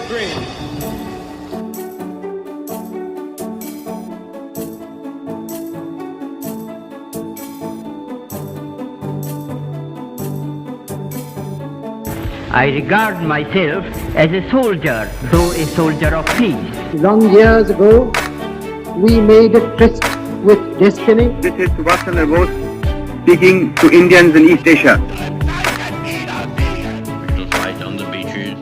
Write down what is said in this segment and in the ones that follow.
green. I regard myself as a soldier, though a soldier of peace. Long years ago, we made a tryst with destiny. This is Subhash Chandra Bose speaking to Indians in East Asia. We shall fight on the beaches.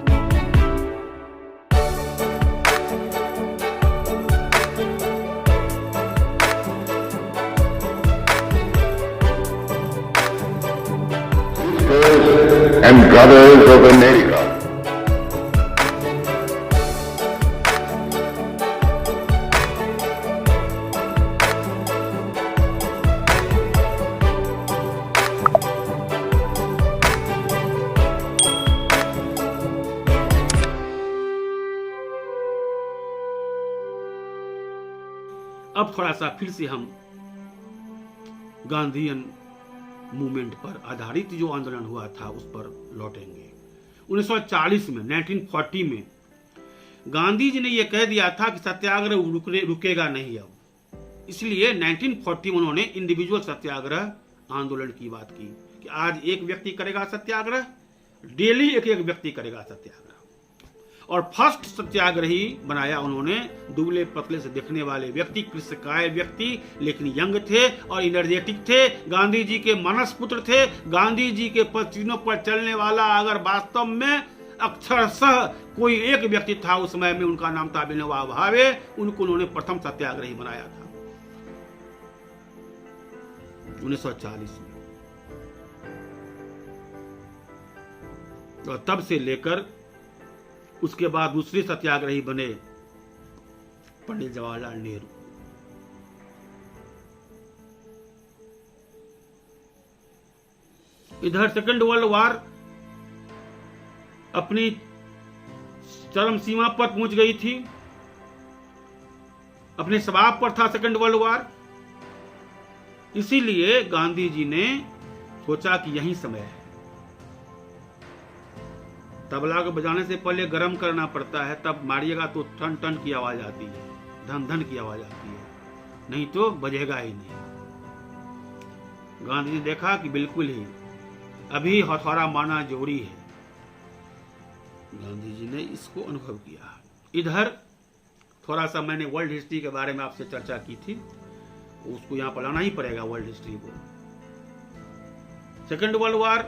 Sisters and brothers of America. अब थोड़ा सा फिर से हम Gandhian movement पर आधारित जो आंदोलन हुआ था उस पर लौटेंगे। 1940 में 1940 में गांधी जी ने यह कह दिया था कि सत्याग्रह रुकेगा नहीं अब, इसलिए 1940 में उन्होंने इंडिविजुअल सत्याग्रह आंदोलन की बात की कि आज एक व्यक्ति करेगा सत्याग्रह, डेली एक एक व्यक्ति करेगा सत्याग्रह। और फर्स्ट सत्याग्रही बनाया उन्होंने दुबले पतले से दिखने वाले व्यक्ति, कृष्णकाय व्यक्ति, लेकिन यंग थे और एनर्जेटिक थे, गांधी जी के मानस पुत्र थे, गांधी जी के पसीनों पर चलने वाला अगर वास्तव में अक्षरशः कोई एक व्यक्ति था उस समय में, उनका नाम था विनोबा भावे। उनको उन्होंने प्रथम सत्याग्रही बनाया था 1940 में। और तब से लेकर उसके बाद दूसरे सत्याग्रही बने पंडित जवाहरलाल नेहरू। इधर सेकंड वर्ल्ड वॉर अपनी चरम सीमा पर पहुंच गई थी, अपने शबाब पर था सेकंड वर्ल्ड वॉर। इसीलिए गांधी जी ने सोचा कि यही समय है। तबला को बजाने से पहले गर्म करना पड़ता है, तब मारिएगा तो टन टन की आवाज आती है, धन धन की आवाज आती है, नहीं तो बजेगा ही नहीं। गांधी जी देखा कि बिल्कुल ही अभी हथौड़ा मारना जरूरी है। गांधी जी ने इसको अनुभव किया। इधर थोड़ा सा मैंने वर्ल्ड हिस्ट्री के बारे में आपसे चर्चा की थी, उसको यहां पढ़ाना ही पड़ेगा वर्ल्ड हिस्ट्री को। सेकेंड वर्ल्ड वॉर,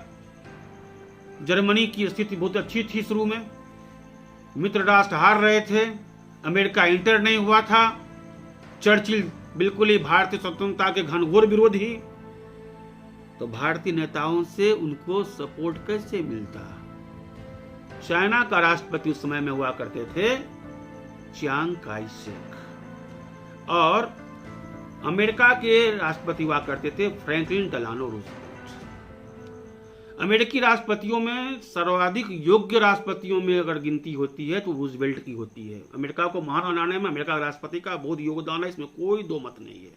जर्मनी की स्थिति बहुत अच्छी थी शुरू में, मित्र राष्ट्र हार रहे थे, अमेरिका इंटर नहीं हुआ था, चर्चिल बिल्कुल ही भारतीय स्वतंत्रता के घनघोर विरोधी। तो भारतीय नेताओं से उनको सपोर्ट कैसे मिलता? चाइना का राष्ट्रपति उस समय में हुआ करते थे चियांग काई शेक, और अमेरिका के राष्ट्रपति हुआ करते थे फ्रैंकलिन डेलानो रूजवेल्ट। अमेरिकी राष्ट्रपतियों में सर्वाधिक योग्य राष्ट्रपतियों में अगर गिनती होती है तो रूजवेल्ट की होती है। अमेरिका को महान बनाने में अमेरिका राष्ट्रपति का बहुत योगदान है, इसमें कोई दो मत नहीं है।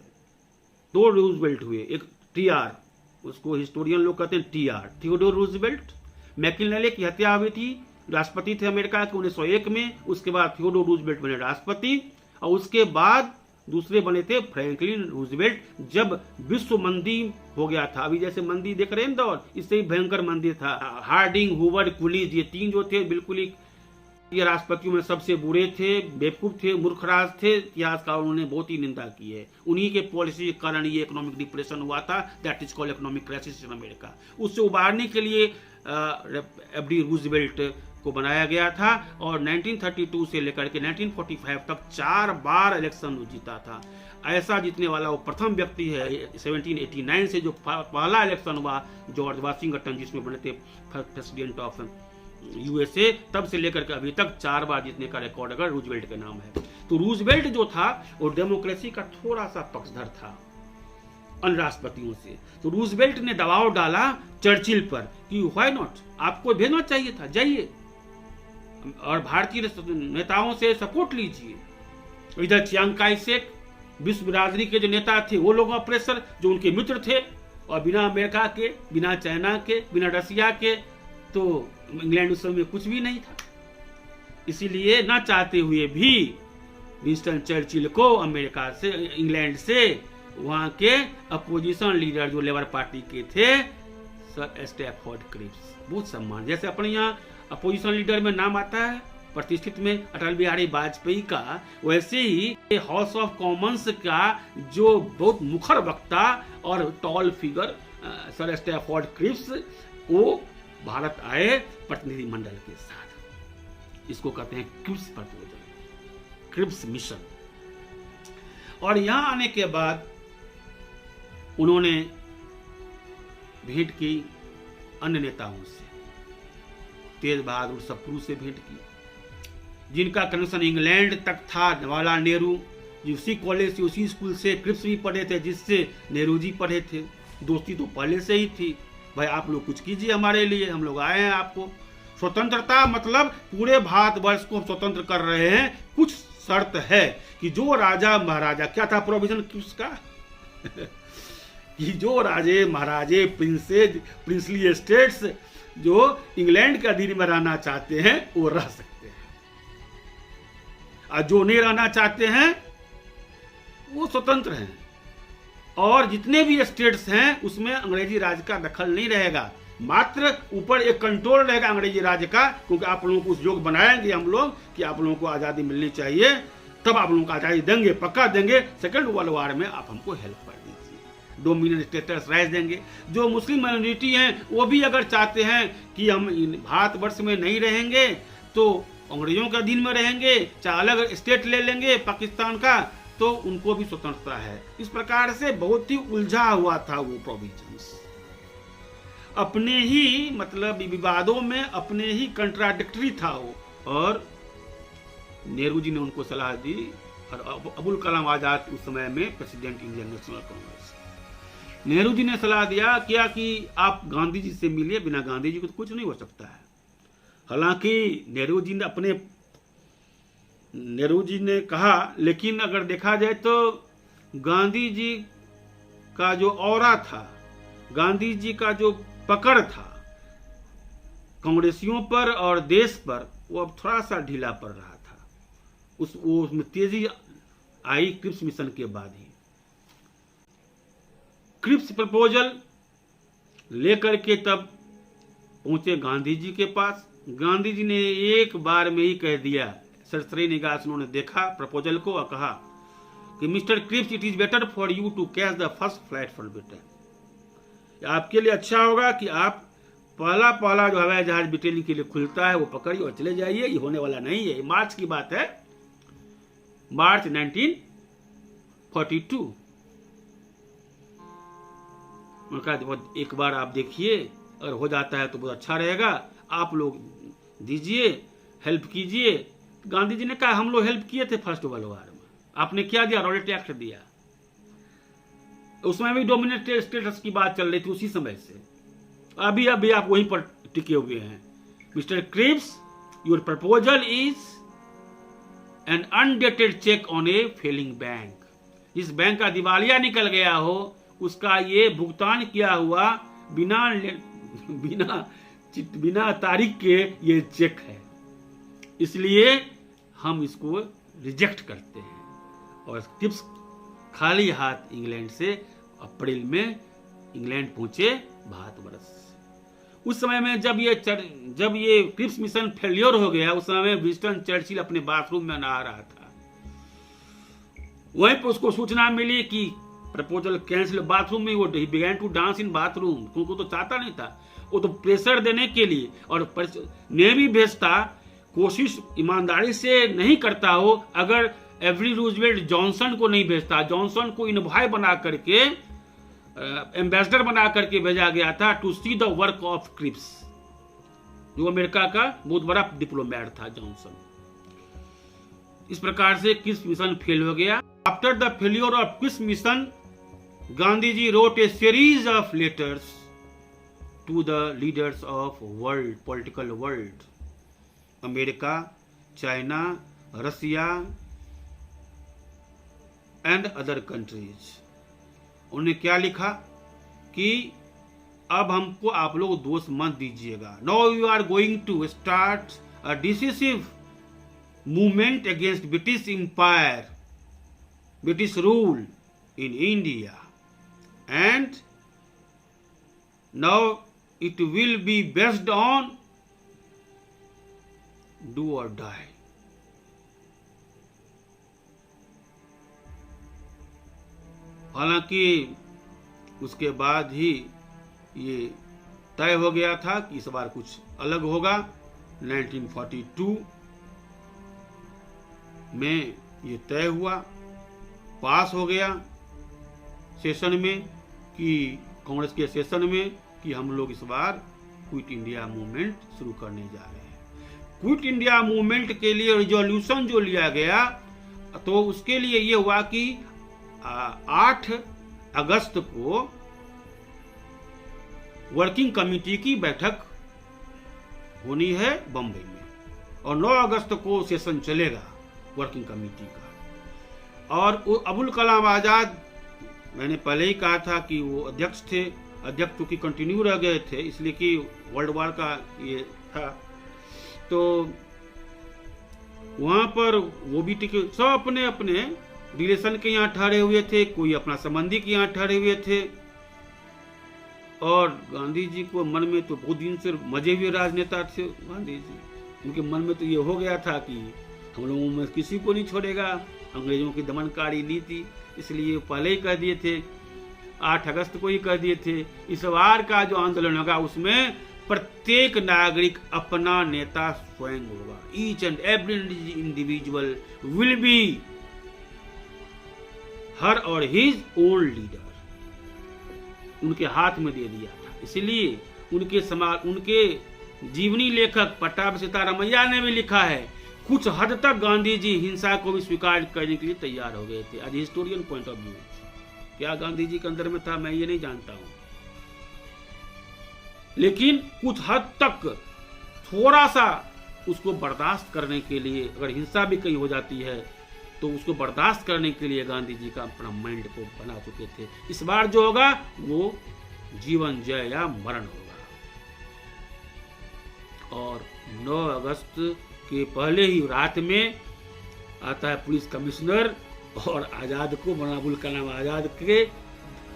दो रूजवेल्ट हुए, एक टीआर, उसको हिस्टोरियन लोग कहते हैं टीआर, थियोडोर रूजवेल्ट। मैकिनले की हत्या हुई थी, राष्ट्रपति थे अमेरिका के 1901 में, उसके बाद थियोडोर रूजवेल्ट बने राष्ट्रपति, और उसके बाद दूसरे बने थे फ्रैंकलिन रूजवेल्ट। जब विश्व मंदी हो गया था, अभी जैसे मंदी देख रहे हैं दौर, इससे ही भयंकर मंदी था। हार्डिंग, हूवर, कुलीज, ये तीन जो थे बिल्कुल ही ये राष्ट्रपतियों में सबसे बुरे थे, बेवकूफ थे, मूर्खराज थे। इतिहासकारों ने बहुत ही निंदा की है। उन्हीं के पॉलिसी के कारण ये इकोनॉमिक डिप्रेशन हुआ था, that is called economic crisis in America. उससे उबारने के लिए एफडी रूजवेल्ट को बनाया गया था, और 1932 से लेकर के 1945 तक 4 बार इलेक्शन जीता था। ऐसा जीतने वाला वो प्रथम व्यक्ति है 1789 से, जो पहला इलेक्शन हुआ जॉर्ज वाशिंगटन, जिसमें बने थे प्रेसिडेंट ऑफ यूएसए। तब से लेकर के अभी तक 4 बार जीतने का रिकॉर्ड अगर रूजवेल्ट के नाम है। तो रूजवेल्ट जो था वो डेमोक्रेसी का थोड़ा सा पक्षधर था अन्य राष्ट्रपतियों से। तो रूजवेल्ट ने दबाव डाला चर्चिल पर कि व्हाई नॉट, आपको भेजना चाहिए था, जाइए और भारतीय नेताओं से सपोर्ट लीजिए। इधर चियांग काई शेक, विश्व बिरादरी के जो नेता थे वो लोगों का प्रेशर, जो उनके मित्र थे, और बिना अमेरिका के, बिना चाइना के, बिना रसिया के तो इंग्लैंड उस समय कुछ भी नहीं था। इसीलिए ना चाहते हुए भी विंस्टन चर्चिल को अमेरिका से, इंग्लैंड से वहां के अपोजिशन लीडर जो लेबर पार्टी के थे सर स्टैफोर्ड क्रिप्स, बहुत सम्मान, जैसे अपने यहाँ अपोजिशन लीडर में नाम आता है प्रतिष्ठित में अटल बिहारी वाजपेयी का, वैसे ही हाउस ऑफ कॉमन्स का जो बहुत मुखर वक्ता और tall figure sir Stafford Cripps, वो भारत आए प्रतिनिधि मंडल के साथ। इसको कहते हैं क्रिप्स प्रपोजल, क्रिप्स मिशन। और यहां आने के बाद उन्होंने भेंट की अन्य नेताओं से, तेज बहादुर सप्रू से भेंट की, जिनका कनेक्शन इंग्लैंड तक था। जवाहरलाल नेहरू जी उसी कॉलेज से, उसी स्कूल से क्रिप्स भी पढ़े थे जिससे नेहरू जी पढ़े थे। दोस्ती तो पहले से ही थी, भाई आप लोग कुछ कीजिए हमारे लिए, हम लोग आए हैं आपको स्वतंत्रता, मतलब पूरे भारतवर्ष को स्वतंत्र कर रहे हैं, कुछ शर्त है कि जो राजा महाराजा, क्या था प्रोविजन क्रिप्स का कि जो राजे महाराजे प्रिंसेज प्रिंसली स्टेट्स जो इंग्लैंड के अधीन में रहना चाहते हैं वो रह सकते हैं, और जो नहीं रहना चाहते हैं वो स्वतंत्र हैं। और जितने भी स्टेट्स हैं उसमें अंग्रेजी राज का दखल नहीं रहेगा, मात्र ऊपर एक कंट्रोल रहेगा अंग्रेजी राज का, क्योंकि आप लोगों को उस योग बनाएंगे हम लोग कि आप लोगों को आज़ादी मिलनी चाहिए, तब आप लोगों को आज़ादी देंगे, पक्का देंगे। सेकेंड वर्ल्ड वार में आप हमको हेल्प कर दीजिए, डोमिनियन स्टेटस राइट देंगे। जो मुस्लिम माइनॉरिटी हैं वो भी अगर चाहते हैं कि हम भारतवर्ष में नहीं रहेंगे तो अंग्रेजों के अधीन में रहेंगे, चाहे अलग स्टेट ले लेंगे पाकिस्तान का, तो उनको भी स्वतंत्रता है। इस प्रकार से बहुत ही उलझा हुआ था वो प्रोविजंस, अपने ही मतलब विवादों में अपने ही कंट्राडिक्टरी था वो। और नेहरू जी ने उनको सलाह दी, और अबुल कलाम आजाद उस समय में president Indian National Congress, Nehru ji ने सलाह दिया क्या कि आप गांधी जी से मिलिए, बिना गांधी जी को तो कुछ नहीं हो सकता है। हालांकि नेहरू जी ने कहा, लेकिन अगर देखा जाए तो गांधी जी का जो ऑरा था, गांधी जी का जो पकड़ था कांग्रेसियों पर और देश पर, वो अब थोड़ा सा ढीला पड़ रहा था। उसमें तेजी आई क्रिप्स मिशन के बाद ही। क्रिप्स प्रपोजल लेकर के तब पहुंचे गांधी जी के पास। गांधी जी ने एक बार में ही कह दिया, सरसरी निगाह से उन्होंने देखा प्रपोजल को और कहा कि mister Cripps, it is better for you to catch the first flight for Britain. आपके लिए अच्छा होगा कि आप पहला जो हवाई जहाज ब्रिटेन के लिए खुलता है वो पकड़िए और चले जाइए, ये होने वाला नहीं है। मार्च की बात है, मार्च 1942। उनका एक बार आप देखिए, अगर हो जाता है तो बहुत अच्छा रहेगा, आप लोग दीजिए, हेल्प कीजिए। गांधी जी ने कहा हम लोग हेल्प किए थे फर्स्ट वर्ल्ड वॉर में, आपने क्या दिया? रॉलेट एक्ट दिया। उसमें भी डोमिनेट स्टेटस की बात चल रही थी उसी समय से। अभी आप वहीं पर टिके हुए हैं। Mister Cripps, your proposal is an undated cheque on a failing bank. जिस बैंक का दिवालिया निकल गया हो उसका ये भुगतान किया हुआ बिना तारीख के ये चेक है, इसलिए हम इसको रिजेक्ट करते हैं। और क्रिप्स खाली हाथ इंग्लैंड से अप्रैल में इंग्लैंड पहुंचे भारतवर्ष। उस समय में जब ये क्रिप्स मिशन फेल्योर हो गया, उस समय में विंस्टन चर्चिल अपने बाथरूम में नहा रहा था। वहीं पर उसको सूचना मिली कि प्रपोजल कैंसिल। बाथरूम में वो began to dance in bathroom, क्योंकि तो चाहता नहीं था, वो तो प्रेशर देने के लिए और ने भी भेजता, कोशिश ईमानदारी से नहीं करता हो। अगर एवरी रूजवेल्ट जॉनसन को नहीं भेजता, जॉनसन को इनवाय बना करके एम्बेसडर बना करके भेजा गया था to see the work of Cripps, जो अमेरिका का बहुत बड़ा डिप्लोमेट था जॉनसन। इस प्रकार से क्रिप्स मिशन फेल हो गया। After the failure of Cripps mission, Gandhi ji wrote a series of letters to the leaders of world political world, America, China, Russia and other countries. उन्होंने क्या लिखा कि अब हमको आप लोग दोष मत दीजिएगा। Now you are going to start a decisive movement against British Empire, British rule in India, and now it will be based on do or die. हालांकि उसके बाद ही ये तय हो गया था कि इस बार कुछ अलग होगा। 1942 में ये तय हुआ, पास हो गया सेशन में, कि कांग्रेस के सेशन में, कि हम लोग इस बार क्विट इंडिया मूवमेंट शुरू करने जा रहे हैं। क्विट इंडिया मूवमेंट के लिए रिजोल्यूशन जो लिया गया, तो उसके लिए ये हुआ कि 8 अगस्त को वर्किंग कमेटी की बैठक होनी है बम्बई में, और 9 अगस्त को सेशन चलेगा वर्किंग कमेटी का। और अबुल कलाम आजाद, मैंने पहले ही कहा था कि वो अध्यक्ष थे, अध्यक्ष चूंकि कंटिन्यू रह गए थे इसलिए कि वर्ल्ड वार का ये था, तो वहां पर वो भी टिके, सब अपने अपने रिलेशन के यहाँ ठहरे हुए थे, कोई अपना संबंधी के यहाँ ठहरे हुए थे। और गांधी जी को मन में तो बहुत दिन से मजे हुए राजनेता थे गांधी जी, उनके मन में तो ये हो गया था कि हम लोगों में किसी को नहीं छोड़ेगा, अंग्रेजों की दमनकारी नीति, इसलिए पहले ही कह दिए थे, 8 अगस्त को ही कह दिए थे, इस बार का जो आंदोलन होगा उसमें प्रत्येक नागरिक अपना नेता स्वयं होगा। Each and every individual will be her or his own leader, उनके हाथ में दे दिया था। इसलिए उनके जीवनी लेखक पट्टाभी सीतारामैया ने भी लिखा है, कुछ हद तक गांधी जी हिंसा को भी स्वीकार करने के लिए तैयार हो गए थे। As historian point of view, क्या गांधी जी के अंदर में था मैं ये नहीं जानता हूं, लेकिन कुछ हद तक थोड़ा सा उसको बर्दाश्त करने के लिए, अगर हिंसा भी कहीं हो जाती है तो उसको बर्दाश्त करने के लिए गांधी जी का अपना माइंड को बना चुके थे। इस बार जो होगा वो जीवन जय या मरण होगा। और 9 अगस्त के पहले ही रात में आता है पुलिस कमिश्नर और आजाद को, मौलाना अबुल कलाम आजाद के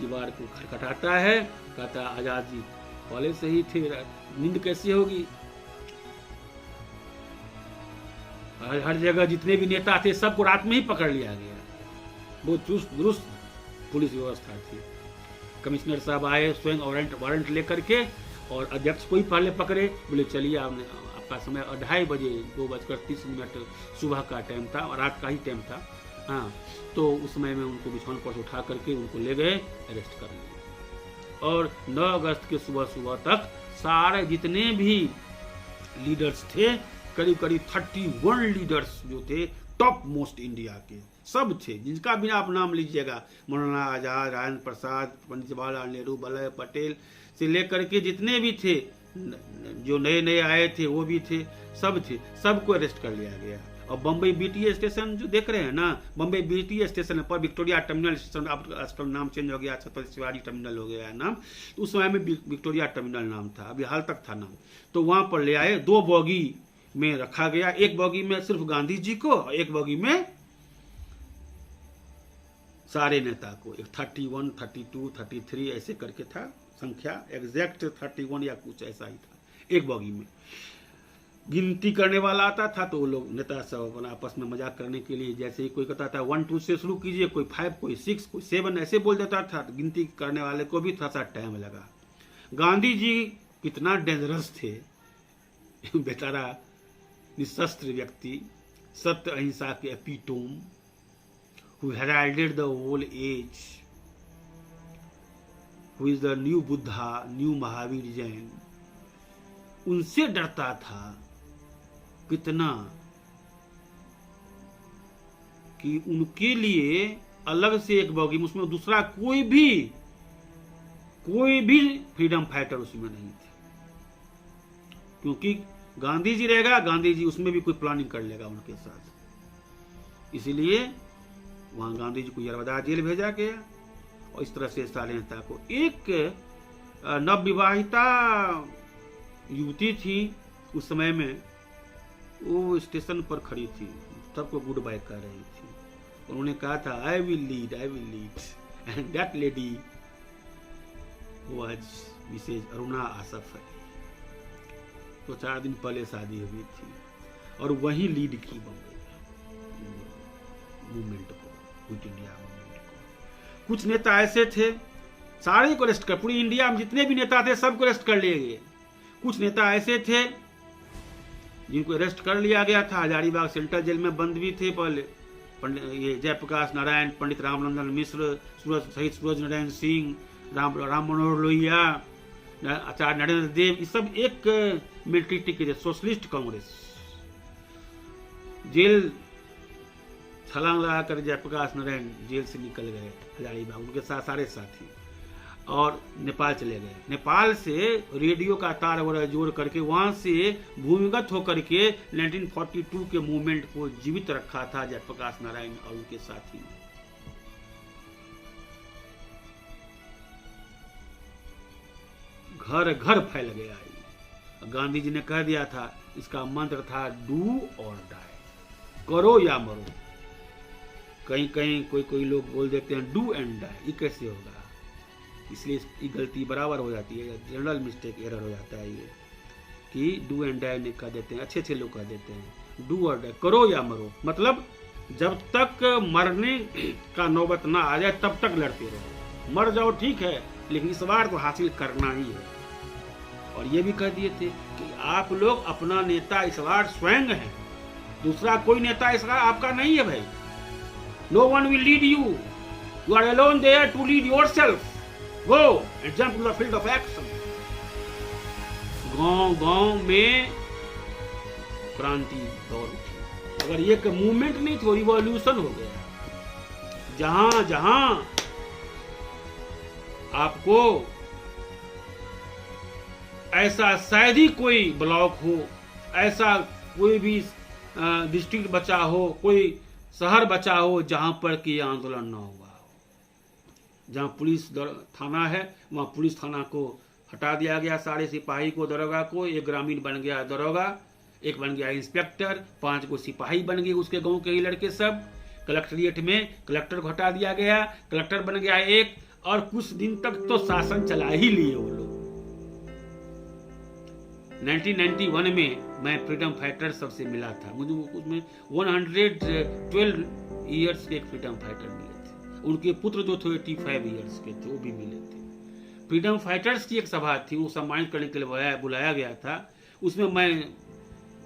दीवार को खटखटाता है, कहता है आजाद जी पहले से ही थे, नींद कैसी होगी। हर जगह जितने भी नेता थे सबको रात में ही पकड़ लिया गया, बहुत चुस्त दुरुस्त पुलिस व्यवस्था थी। कमिश्नर साहब आए स्वयं वारंट लेकर के, और अध्यक्ष को ही पहले पकड़े, बोले चलिए आपका समय 2:30 बजे 2:30 सुबह का टाइम था, और रात का ही टाइम था। हाँ, तो उस समय में उनको बिछौन पर उठा करके उनको ले गए, अरेस्ट कर लिए। और 9 अगस्त के सुबह तक सारे जितने भी लीडर्स थे, करीब 31 लीडर्स जो थे टॉप मोस्ट इंडिया के, सब थे, जिनका भी आप नाम लीजिएगा, मौलाना आजाद, राजेंद्र प्रसाद, पंडित जवाहरलाल नेहरू, वल्लभ पटेल से लेकर के जितने भी थे, जो नए आए थे वो भी थे, सब थे, सबको अरेस्ट कर लिया गया। और बम्बई बीटीए स्टेशन जो देख रहे हैं ना, बम्बई बीटीए स्टेशन पर विक्टोरिया टर्मिनल स्टेशन, अब आजकल नाम चेंज हो गया, छत्रपति शिवाजी टर्मिनल हो गया है नाम, उस समय में विक्टोरिया टर्मिनल नाम था, अभी हाल तक था नाम। तो वहां पर ले आए, 2 बोगी में रखा गया, एक बोगी में सिर्फ गांधी जी को, एक बोगी में सारे नेता को, 31, 32, 33 ऐसे करके था संख्या, एग्जैक्ट 31 या कुछ ऐसा ही था एक बोगी में। गिनती करने वाला आता था तो वो लोग नेता सब अपना आपस में मजाक करने के लिए, जैसे ही कोई कहता था 1 2 से शुरू कीजिए, कोई 5, कोई 6, कोई 7 ऐसे बोल देता था, तो गिनती करने वाले को भी थोड़ा सा टाइम लगा। गांधी जी कितना डेंजरस थे, बेचारा निशस्त्र व्यक्ति, सत्य अहिंसा के epitome, who heralded the whole age, who is the new Buddha, new Mahavir Jain, उनसे डरता था कितना, कि उनके लिए अलग से एक बोगी, उसमें दूसरा कोई भी फ्रीडम फाइटर उसमें नहीं थे, क्योंकि गांधी जी रहेगा, गांधी जी उसमें भी कोई प्लानिंग कर लेगा उनके साथ। इसीलिए वहां गांधी जी को यरवदा जेल भेजा गया, और इस तरह से सारे नेता को। एक नवविवाहिता युवती थी उस समय में, वो वो स्टेशन पर खड़ी थी, सबको गुड बाय कर रही थी। उन्होंने कहा था I will lead and that lady was Mrs Aruna Asaf Ali. तो 4 दिन पहले शादी हुई थी और वही लीड की बम्बई मूवमेंट को, क्विट इंडिया मूवमेंट को। कुछ नेता ऐसे थे, सारे को अरेस्ट कर, पूरी इंडिया में जितने भी नेता थे सबको अरेस्ट कर लिए गए। कुछ नेता ऐसे थे जिनको अरेस्ट कर लिया गया था, हजारीबाग सेंट्रल जेल में बंद भी थे पहले। ये जयप्रकाश नारायण, पंडित रामनंदन मिश्र, शहीद सूरज नारायण सिंह, राम मनोहर लोहिया, आचार्य नरेंद्र देव, ये सब एक मिलिट्री टिके थे। सोशलिस्ट कांग्रेस जेल छलांग लगाकर जयप्रकाश नारायण जेल से निकल गए हजारीबाग, उनके साथ सारे साथी, और नेपाल चले गए। नेपाल से रेडियो का तार वगैरह जोड़ करके वहां से भूमिगत होकर के 1942 के मूवमेंट को जीवित रखा था जयप्रकाश नारायण और उनके साथी। घर घर फैल गया ये। गांधी जी ने कह दिया था, इसका मंत्र था डू और डाई, करो या मरो। कहीं कहीं कोई लोग बोल देते हैं डू एंड डाई, ये कैसे होगा? इसलिए ये गलती बराबर हो जाती है, जनरल मिस्टेक एरर हो जाता है ये, कि डू एंड डाई नहीं कह देते हैं, अच्छे लोग कह देते हैं डू और डाई, करो या मरो। मतलब जब तक मरने का नौबत ना आ जाए तब तक लड़ते रहो। मर जाओ ठीक है, लेकिन इस बार को हासिल करना ही है। और ये भी कह दिए थे कि आप लोग अपना नेता इस बार स्वयं है, दूसरा कोई नेता इस बार आपका नहीं है भाई। No one will lead you, you are alone there to lead yourself. Go and jump to the field of action. गांव में क्रांति दौड़ उठी। अगर ये मूवमेंट नहीं थी, रिवॉल्यूशन हो गया। जहां जहां आपको ऐसा शायद ही कोई ब्लॉक हो, ऐसा कोई भी डिस्ट्रिक्ट बचा हो, कोई शहर बचा हो जहां पर कि आंदोलन न हुआ। जहाँ पुलिस थाना है वहाँ पुलिस थाना को हटा दिया गया, सारे सिपाही को, दरोगा को। एक ग्रामीण बन गया दरोगा, एक बन गया इंस्पेक्टर, 5 को सिपाही बन गए उसके गांव के ही लड़के सब। कलेक्ट्रेट में कलेक्टर को हटा दिया गया, कलेक्टर बन गया एक, और कुछ दिन तक तो शासन चला ही लिए वो लोग। 1991 में मैं फ्रीडम फाइटर सबसे मिला था, मुझे उसमें 112 ईयर्स के एक फ्रीडम फाइटर मिले थे। उनके पुत्र जो थे 85 ईयर्स के थे, वो भी मिले थे। फ्रीडम फाइटर्स की एक सभा थी, वो सम्मानित करने के लिए बुलाया गया था। उसमें मैं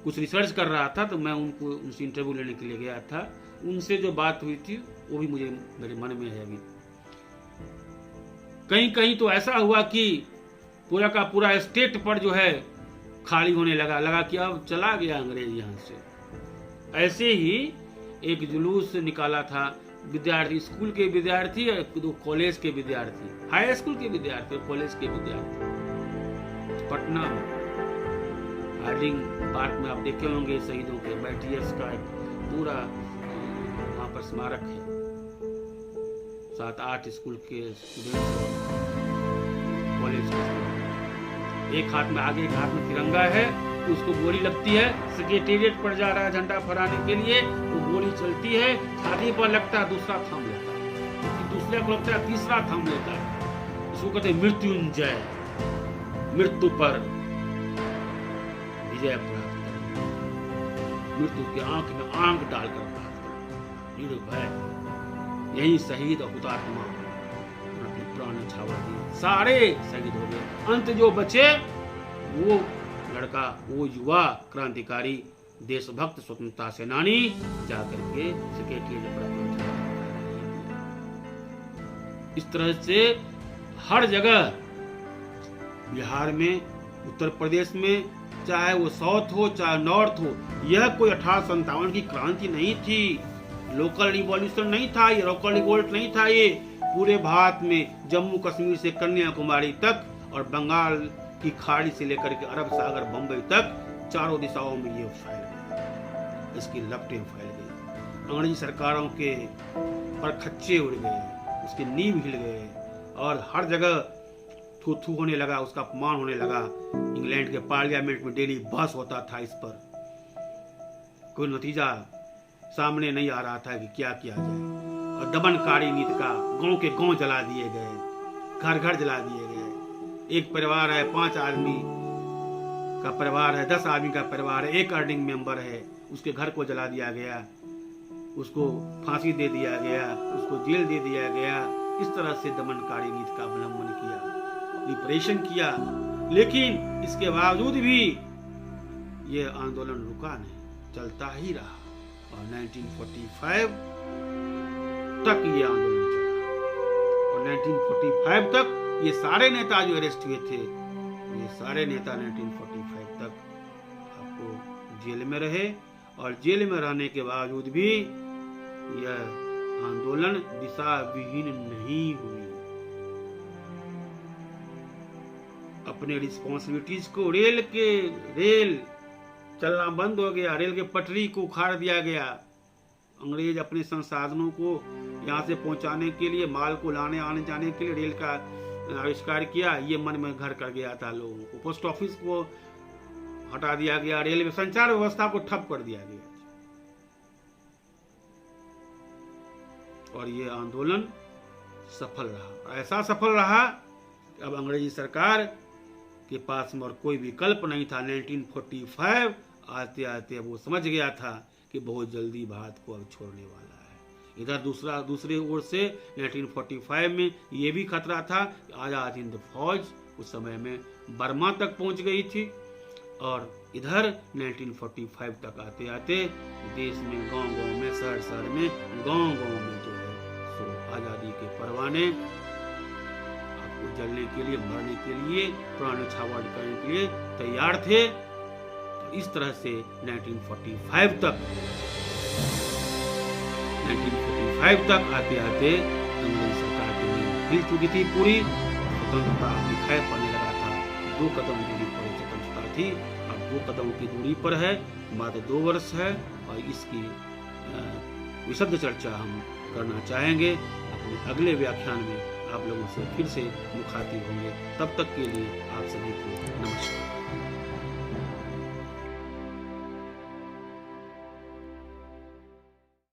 कुछ रिसर्च कर रहा था, तो मैं उनसे इंटरव्यू लेने के लिए गया था। उनसे जो बात हुई थी वो भी मेरे मन में है अभी। कहीं कहीं तो ऐसा हुआ कि पूरा का पूरा स्टेट पर जो है खाली होने लगा कि अब चला गया अंग्रेज यहाँ से। ऐसे ही एक जुलूस निकाला था, विद्यार्थी, स्कूल के विद्यार्थी, कॉलेज के विद्यार्थी, हाई स्कूल के विद्यार्थी और कॉलेज के विद्यार्थी। पटना हार्डिंग पार्क में आप देखे होंगे शहीदों के बैटियर्स का एक पूरा वहाँ पर स्मारक है। 7-8 स्कूल के स्टूडेंट्स, कॉलेज के, एक हाथ में आगे, एक हाथ में तिरंगा है। उसको गोली लगती है, सेक्रेटेरिएट पर जा रहा है झंडा फहराने के लिए, वो गोली चलती है, छाती पर लगता है, दूसरा थाम लेता है, दूसरे को लगता है, तीसरा थाम लेता है। इसको कहते हैं मृत्युंजय, मृत्यु पर विजय प्राप्त कर, मृत्यु की आंख में आंख डालकर प्राप्त कर, निर्भय। यही शहीद और हुतात्मा अपने प्राण न्यौछावर दिए, सारे शहीद हो गए। अंत जो बचे वो लड़का, वो युवा क्रांतिकारी, देशभक्त, स्वतंत्रता सेनानी जाकर के सेक्रेटरीट पर। इस तरह से हर जगह, बिहार में, उत्तर प्रदेश में, चाहे वो साउथ हो चाहे नॉर्थ हो, यह कोई 1857 की क्रांति नहीं थी, लोकल रिवॉल्यूशन नहीं था, ये लोकल रिवोल्ट नहीं था। ये पूरे भारत में जम्मू कश्मीर से कन्याकुमारी तक और बंगाल की खाड़ी से लेकर के अरब सागर, बंबई तक, चारों दिशाओं में ये फैल गई, इसकी लपटें फैल गई। अंग्रेजी सरकारों के परखच्चे उड़ गए, उसके नींव हिल गए और हर जगह थू थू होने लगा, उसका अपमान होने लगा। इंग्लैंड के पार्लियामेंट में डेली बहस होता था इस पर। कोई नतीजा सामने नहीं आ रहा था कि क्या किया जाए। और दमनकारी नीति का गांव के गांव जला दिए गए, घर घर जला दिए गए। एक परिवार है, 5 आदमी का परिवार है, 10 आदमी का परिवार है, एक अर्निंग मेंबर है, उसके घर को जला दिया गया, उसको फांसी दे दिया गया, उसको जेल दे दिया गया। इस तरह से दमनकारी नीति का अवलंबन किया, रिप्रेशन किया। लेकिन इसके बावजूद भी ये आंदोलन रुका नहीं, चलता ही रहा और 1945 तक ये आंदोलन चला। और 1945 तक ये सारे नेता जो अरेस्ट हुए थे, ये सारे नेता 1945 तक आपको जेल में रहे। और जेल में रहने के बावजूद भी यह आंदोलन दिशा विहीन नहीं हुई। अपने रिस्पॉन्सिबिलिटीज को, रेल चलना बंद हो गया, रेल के पटरी को उखाड़ दिया गया। अंग्रेज अपने संसाधनों को यहाँ से पहुंचाने के लिए, माल को लाने आने जाने के लिए रेल का आविष्कार किया। ये मन में घर कर गया था लोगों को। पोस्ट ऑफिस को हटा दिया गया, रेलवे संचार व्यवस्था को ठप कर दिया गया। और ये आंदोलन सफल रहा, ऐसा सफल रहा कि अब अंग्रेजी सरकार के पास में और कोई विकल्प नहीं था। 1945 आते आते वो समझ गया था कि बहुत जल्दी भारत को अब छोड़ने वाला है। इधर दूसरे ओर से 1945 में ये भी खतरा था कि आजाद हिंद फौज उस समय में बर्मा तक पहुंच गई थी। और इधर 1945 तक आते आते देश में गांव-गांव में, शहर में, गांव-गांव में जो है सो आजादी के परवाने आपको जलने के लिए, मरने के लिए, प्राण न्यौछावर करने के लिए तैयार थे। तो इस तरह से 1945 तक आते आते अंग्रेज सरकार की नींद हिल चुकी थी पूरी। स्वतंत्रता दिखाई पड़ने लगा था। 2 कदम दूरी पर स्वतंत्रता थी, अब 2 कदम की दूरी पर है, मात्र 2 वर्ष है। और इसकी विशद चर्चा हम करना चाहेंगे अपने अगले व्याख्यान में। आप लोगों से फिर से मुखातिब होंगे। तब तक के लिए आप सभी को नमस्कार।